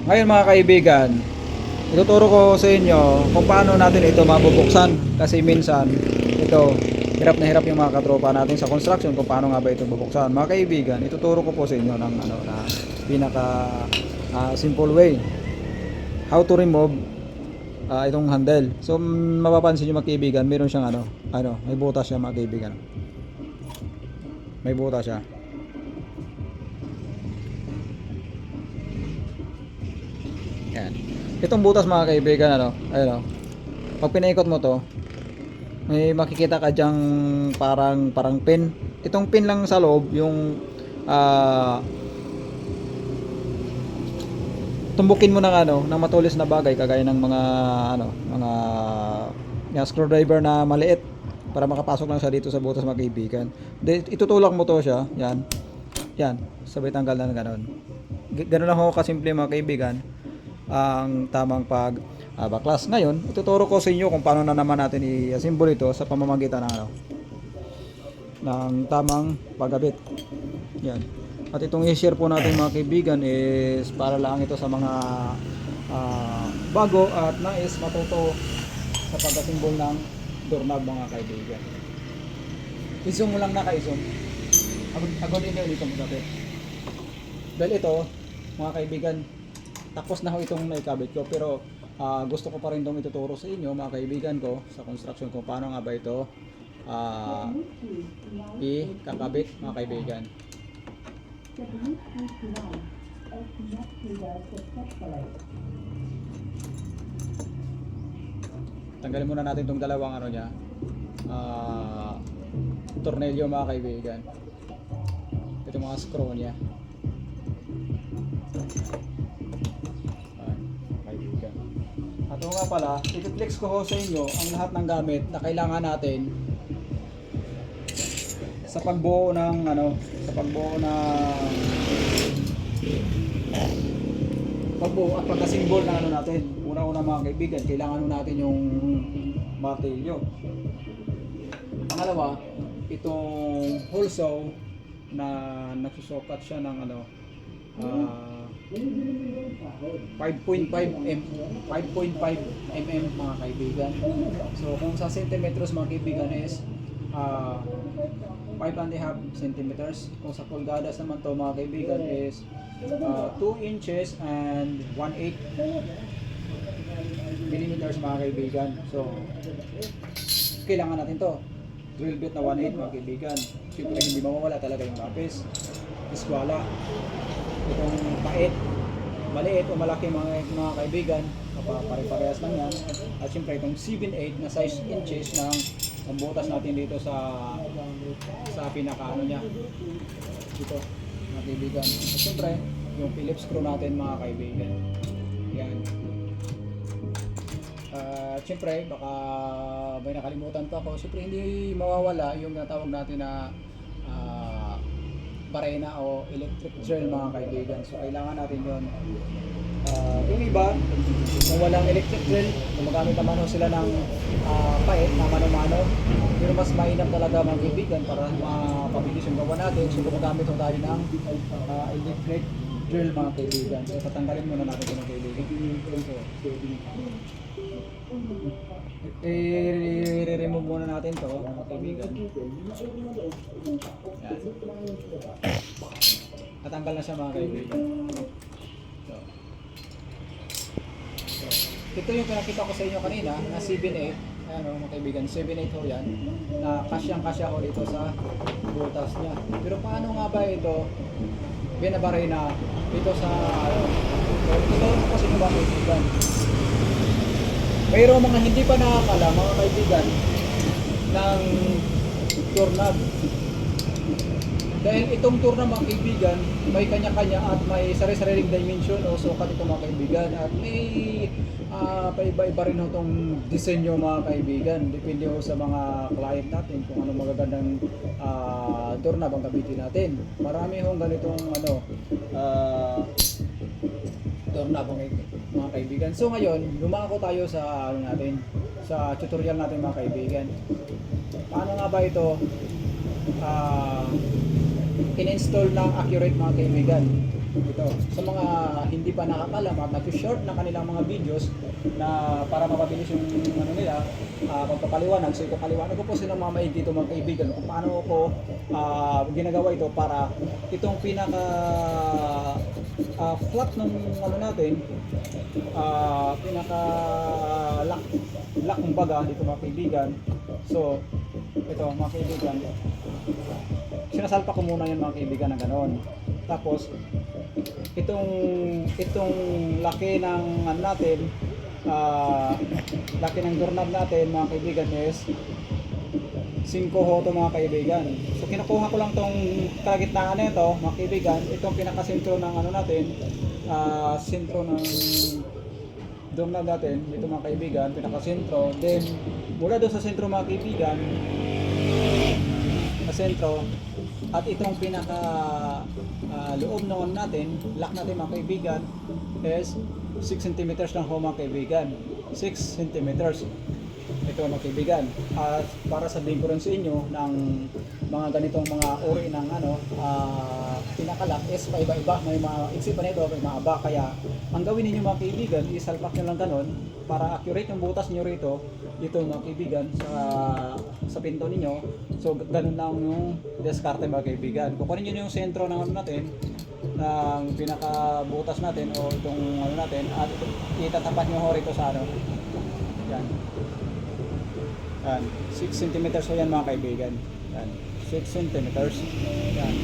Ngayon mga kaibigan, ituturo ko sa inyo kung paano natin ito mabubuksan. Kasi minsan, ito, hirap na hirap yung mga katropa natin sa construction kung paano nga ba ito bubuksan. Mga kaibigan, ituturo ko po sa inyo ng na pinaka simple way. How to remove itong handle. So mapapansin nyo mga kaibigan, meron siyang may butas siya mga kaibigan. May butas siya. Yan. Itong butas mga kaibigan, ayun, pag pinaikot mo to, may makikita ka diyang parang pin. Itong pin lang sa loob, yung tumbukin mo ng matulis na bagay kagaya ng mga screwdriver na maliit para makapasok lang siya dito sa butas mga kaibigan. Itutulak mo to siya, yan, sabay tanggal na ganoon. Ganoon lang ho kasimple mga kaibigan ang tamang baklas. Ngayon, ituturo ko sa inyo kung paano na naman natin i-assemble ito sa pamamagitan ng tamang paggabit. Yan. At itong i-share po natin mga kaibigan is para lang ito sa mga bago at nais matuto sa pag-assemble ng doorknob mga kaibigan. I-zoom mo lang naka-i-zoom. Agad din ulit mo dati. Dahil ito, mga kaibigan, tapos na ho itong naikabit ko, pero gusto ko pa rin itong ituturo sa inyo mga kaibigan ko sa construction kung paano nga ba ito ikakabit mga kaibigan. Tanggalin muna natin itong dalawang tornilyo mga kaibigan. Ito mga screw niya. At nga pala, i-flex ko ho sa inyo ang lahat ng gamit na kailangan natin sa pagbuo ng pagbuo at pagka-symbol ng natin. Una-una mga kaibigan, kailangan natin yung martilyo. Pangalawa, itong hole saw na nagsusukat siya ng 5.5 mm mga kaibigan. So kung sa centimeters mga kaibigan is 5.5 centimeters. Kung sa pulgadas naman to mga kaibigan is 2 inches and 1/8 millimeters mga kaibigan. So kailangan natin to drill bit na 1/8 mga kaibigan. Siyempre hindi mawawala talaga yung lapis, iskwala, itong pait, maliit o malaki mga kaibigan, pare-parehas lang yan. At siyempre itong 7/8 na size inches ng ang butas natin dito sa pinaka niya dito mga kaibigan. At siyempre yung Phillips screw natin mga kaibigan, yan. Siyempre baka may nakalimutan pa ako. Siyempre hindi mawawala yung natawag natin na barena o electric drill mga kaibigan. So kailangan natin yun. Yung iba, kung walang electric drill, gumagamit naman ho sila ng pait na mano-mano. Pero mas mainam talaga mga kaibigan para mapabilis yung gawa natin. So gumagamit ho tayo ng electric drill mga kaibigan. So tatanggalin muna natin ito mga kaibigan. I-remove muna natin to mga kaibigan. Yan. Natanggal na siya mga kaibigan. Ito yung pinakita ko sa inyo kanina na 7/8. Ayan mga kaibigan, 7/8 ho yan. Na kasyang-kasya ho dito sa butas niya. Pero paano nga ba ito binabaray na dito sa ito ko sa inyo mga kaibigan. Mayroong mga hindi pa nakakala mga kaibigan ng doorknob. Dahil itong doorknob mga kaibigan, may kanya-kanya at may sari-sariling dimension o sukat ito mga kaibigan. At may paiba-iba rin itong disenyo mga kaibigan. Depende ho sa mga client natin kung ano magagandang doorknob ang gamitin natin. Marami hong ganitong doorknob mga kaibigan. So ngayon, lumako tayo sa sa tutorial natin mga kaibigan. Paano nga ba ito in-install ng accurate mga kaibigan? Ito, sa mga hindi pa nakakalam at nag-short na kanilang mga videos na para mapabilis yung ano nila, pagpapaliwanag. So ipapaliwanag ko po silang mga maigi ito mga kaibigan kung paano ko ginagawa ito para itong pinaka flat ng ano natin, pinaka lock kumbaga dito mga kaibigan. So ito mga kaibigan, sinasalpa ko muna yan mga kaibigan na gano'n. Tapos itong laki ng ano natin, laki ng doorknob natin mga kaibigan is 5 ho to mga kaibigan. So kinukuha ko lang tong kalagitnaan na ito mga kaibigan, itong pinakasentro ng ano natin, sentro ng doorknob natin, ito mga kaibigan, pinakasentro. Then mula doon sa sentro mga kaibigan, sa sentro, at itong pinaka loob noon natin, lock natin mga kaibigan is 6 cm lang ho mga kaibigan. 6 cm. Ito mga kaibigan. At para sabihin ko rin sa inyo ng mga ganitong mga uri ng ano, pinaka-lock is paiba-iba. May mga isipan nito, may maaba. Kaya ang gawin niyo mga kaibigan, isalpak nyo lang ganun para accurate yung butas niyo rito. Dito mga kaibigan sa pinto ninyo. So ganun lang yung diskarte mga kaibigan. Kukunin niyo yung sentro ng ano natin, ng pinaka-butas natin o itong ano natin, at itatapat niyo ho rito sa ano. Yan. Yan. 6 cm so yan mga kaibigan. Yan. 6 cm. Yan.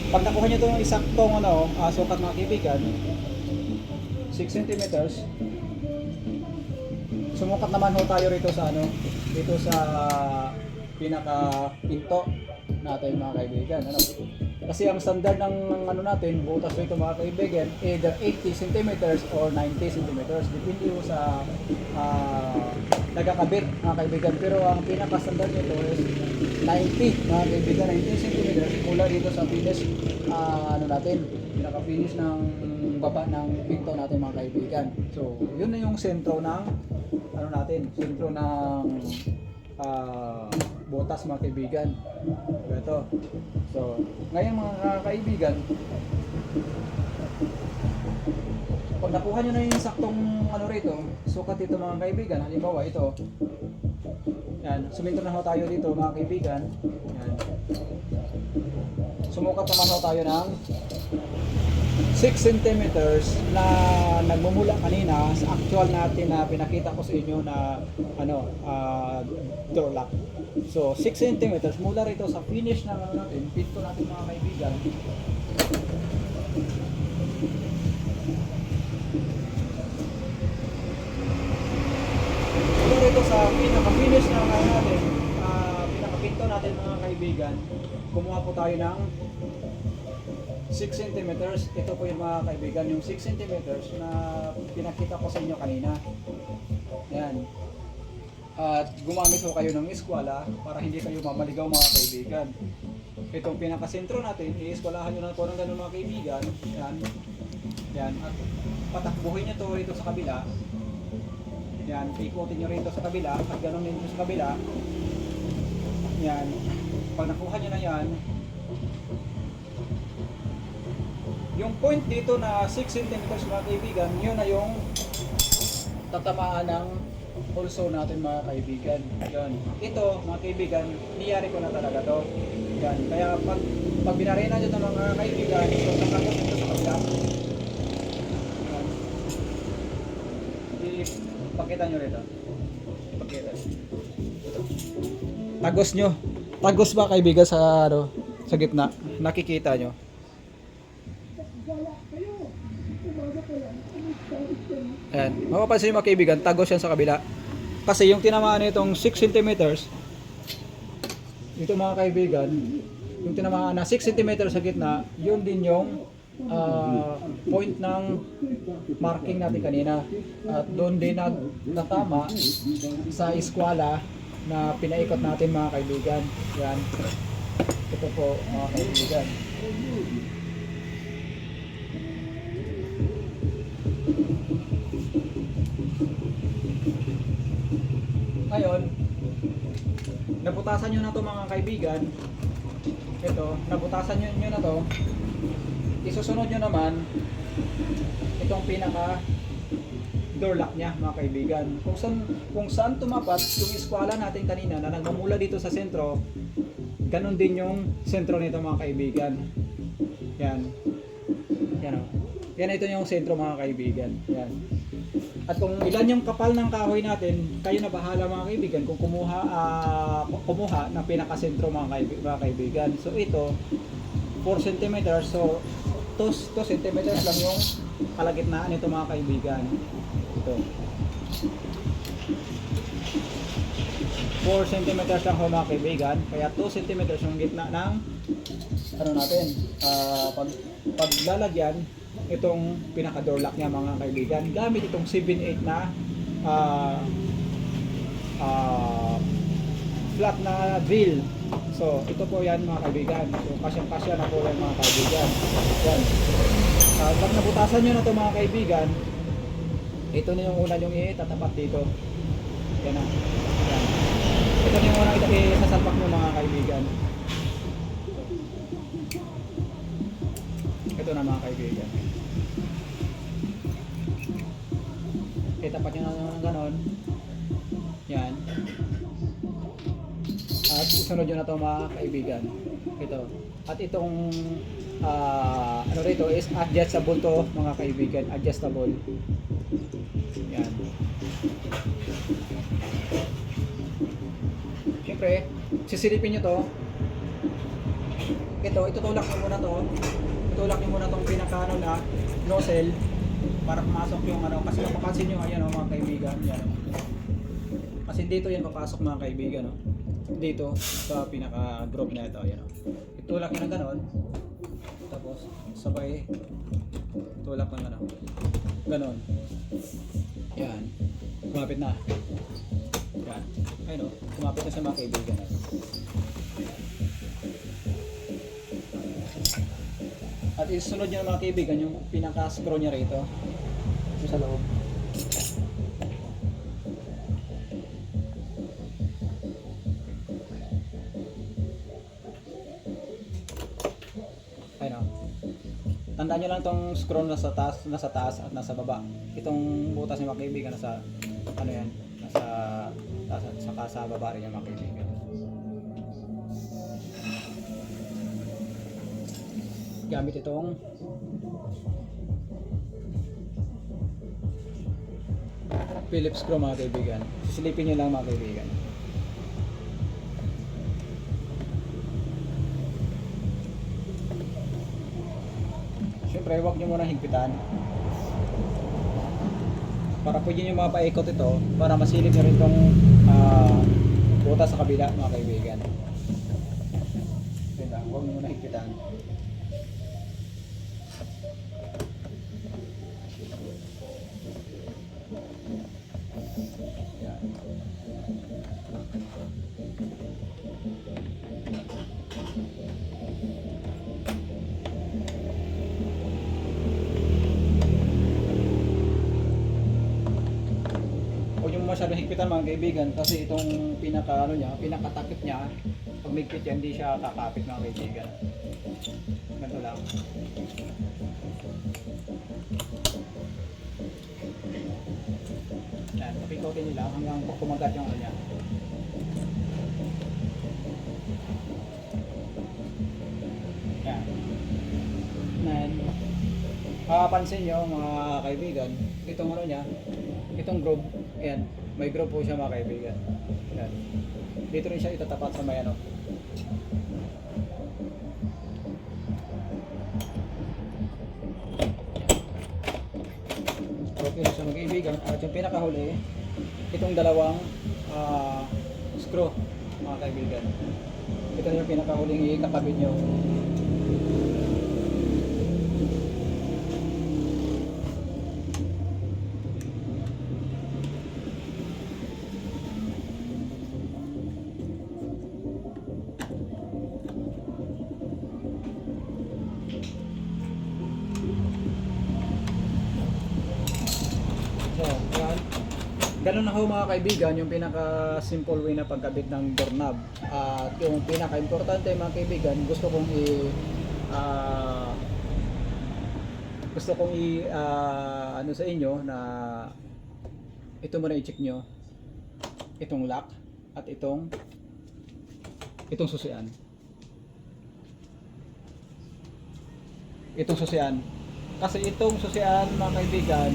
Pag nakuha niyo itong isaktong ano, sukat mga kaibigan, 6 cm, sumukat naman ho tayo rito sa ano, dito sa pinaka pinto natin mga kaibigan. Ano? Kasi ang standard ng ano natin, butas rito mga kaibigan, either 80 cm or 90 cm. Depende ho sa nagkakabit mga kaibigan. Pero ang pinaka-standard nito is 90 mga kaibigan, 90 cm mula dito sa finish ano natin, pinaka-finish ng baba ng pinto natin mga kaibigan. So, yun na yung sentro ng ano natin, sentro ng butas mga kaibigan. Ito. So, ngayon mga kaibigan, pag nakuha nyo na yung saktong ano rito, sukat dito mga kaibigan, halimbawa ito, yan, suminto na ho tayo dito mga kaibigan, yan. Sumukat naman ho tayo ng 6 cm na nagmumula kanina sa actual natin na pinakita ko sa inyo na ano, door lock. So 6 cm mula rito sa finish ng ano natin, pinto natin mga kaibigan. Mula rito sa pinaka-finish ng ano natin, pinaka-pinto natin mga kaibigan, kumuha po tayo ng 6 cm. Ito po yung mga kaibigan, yung 6 cm na pinakita ko sa inyo kanina. Yan. At gumamit ho kayo ng eskwala para hindi kayo mamaligaw mga kaibigan. Itong pinakasentro natin, i-eskwalahan nyo na po ng ganun mga kaibigan. Yan. Yan. At patakbuhin nyo to rito sa kabila. Yan. Ikutin nyo rito sa kabila at ganun din sa kabila. Yan. Pag nakuha nyo na yan, yung point dito na 6 cm mga kaibigan, yun na yung tatamaan ng pulso natin mga kaibigan. Yan. Ito mga kaibigan, niyari ko na talaga to. Yan. Kaya pag binarena nyo ito mga kaibigan, so nakakot ito sa kabila. Yan. Ipakita nyo rito. Ipakita. Ito. Tagos nyo. Tagos ba kaibigan sa ano, sa gitna? Nakikita nyo. Ayan. Mapapansin nyo mga kaibigan, tagos yan sa kabila. Kasi yung tinamaan nitong 6 cm, ito mga kaibigan, yung tinamaan na 6 cm sa gitna, yun din yung point ng marking natin kanina. At doon din nagtatama sa eskwala na pinaikot natin mga kaibigan. Yan. Ito po mga kaibigan. Ngayon, nabutasan nyo na to mga kaibigan. Ito, nabutasan nyo na to. isusunod nyo naman itong pinaka door lock niya mga kaibigan. Kung saan tumapat yung eskwela natin kanina na nagmamula dito sa sentro, ganun din yung sentro nito mga kaibigan. Yan. Yan o. Yan, ito yung sentro mga kaibigan. Yan. At kung ilan yung kapal ng kahoy natin, kayo na bahala mga kaibigan kung kumuha ng pinakasentro mga kaibigan. So ito 4 cm, so 2 cm lang yung kalagitnaan nito mga kaibigan. Ito 4 cm lang ho mga kaibigan, kaya 2 cm yung gitna ng ano natin, paglalagyan itong pinaka door lock niya mga kaibigan, gamit itong 7/8 na flat na drill. So ito po yan mga kaibigan, so kasyang-kasya na po yan mga kaibigan. Yan. Pag nabutasan nyo na ito mga kaibigan, ito na yung una yung itatapat dito. Yan na. Yan. Ito na yung unang isasalpak nyo mga kaibigan. Ito na mga kaibigan. Itapat nyo na ng ganon. Yan. At isunod nyo na ito mga kaibigan. Ito. At itong ano rito is adjustable to mga kaibigan. Adjustable. Yan. Siyempre, sisilipin nyo to. Itutulak nyo muna to. Itulak nyo muna tong pinaka na nozzle para pumasok yung ano, kasi mapapansin nyo ayan o mga kaibigan. Yan. Kasi dito yan papasok mga kaibigan, no? Dito sa pinaka group na ito, ayan o. Itulak nyo na ganon. Tapos sabay tulak ng ano. Ganon. Yan. Kumapit na. Yan. Ayun o. Kumapit na sa mga kaibigan. At isunod nyo mga kaibigan yung pinaka-screw niya rito. Ito sa loob. Ayun o. Tandaan nyo lang itong screw nasa taas at nasa baba. Itong butas niya mga kaibigan nasa ano yan, nasa taas at saka sa baba rin yung mga kaibigan. Gamit itong Phillips screw mga kaibigan. Sisilipin nyo lang mga kaibigan. Siyempre huwag nyo muna higpitan para pwede nyo mapaikot ito para masilip nyo rin itong butas sa kabila mga kaibigan. Huwag nyo muna higpitan. Masyadong higpitan mga kaibigan kasi itong pinaka ano niya, pinakatakip niya, pag migpit yan hindi siya kakapit mga kaibigan. Ganito lang. Yan, papikotin nila hanggang kumagat yung ano niya. Yan. Yan. Papansin nyo mga kaibigan, itong ano niya, itong groove, ayan, may groove po siya mga kaibigan. Ayan. Dito rin siya itatapat sa may ano. Okay na siya mga kaibigan. At yung pinakahuli, itong dalawang screw mga kaibigan. Ito na yung pinakahuling ikakabit nyo. So, yan. Ganun na ho mga kaibigan yung pinaka simple way na pagkabit ng doorknob. At yung pinaka importante mga kaibigan, gusto kong gusto kong ano sa inyo na ito muna i-check nyo, itong lock at itong susian. Itong susian. Kasi itong susian mga kaibigan,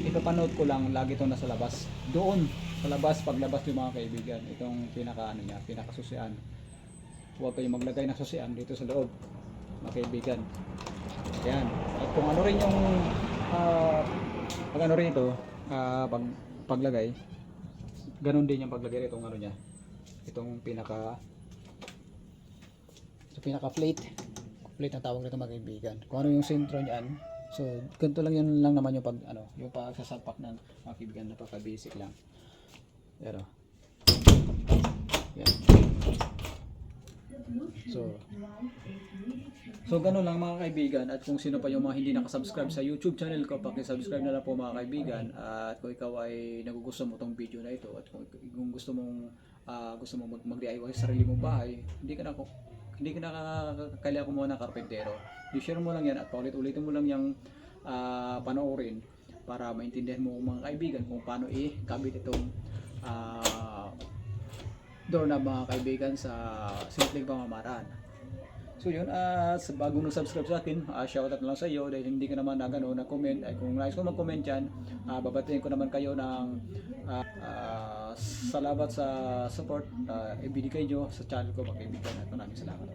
ipapanood ko lang lagi itong nasa labas. Doon sa labas, paglabas yung mga kaibigan, itong pinaka ano niya, pinaka susian. Huwag kayong maglagay ng susian dito sa loob mga kaibigan. Yan. At kung ano rin yung pag ano rin ito, paglagay, ganun din yung paglagay itong ano niya. Itong pinaka plate na tawag nito mga kaibigan. Kung ano yung sentro niyan. So, ganito lang yun lang naman yung yung pagsasalpak ng mga kaibigan, napaka-basic lang. Yan o. Yan. So ganun lang mga kaibigan, at kung sino pa yung mga hindi nakasubscribe sa YouTube channel ko, paki-subscribe na lang po mga kaibigan. At kung ikaw ay nagugustuhan mo tong video na ito, at kung gusto mong mag-DIY sa sarili mong bahay, hindi ka na kailangan kumuha ng karpentero. I-share mo lang yan at paulit-ulitin mo lang yung panoorin para maintindihan mo mga kaibigan kung paano i-kabit itong doorknob mga kaibigan sa simpleng pamamaraan. So yun, sa bagong nag-subscribe sa akin, shoutout na lang sa iyo dahil hindi ka naman nag-comment. Ay kung nais ko mag-comment dyan, babatiin ko naman kayo ng salamat sa support ibinigay nyo sa channel ko mga kaibigan, at maraming salamat.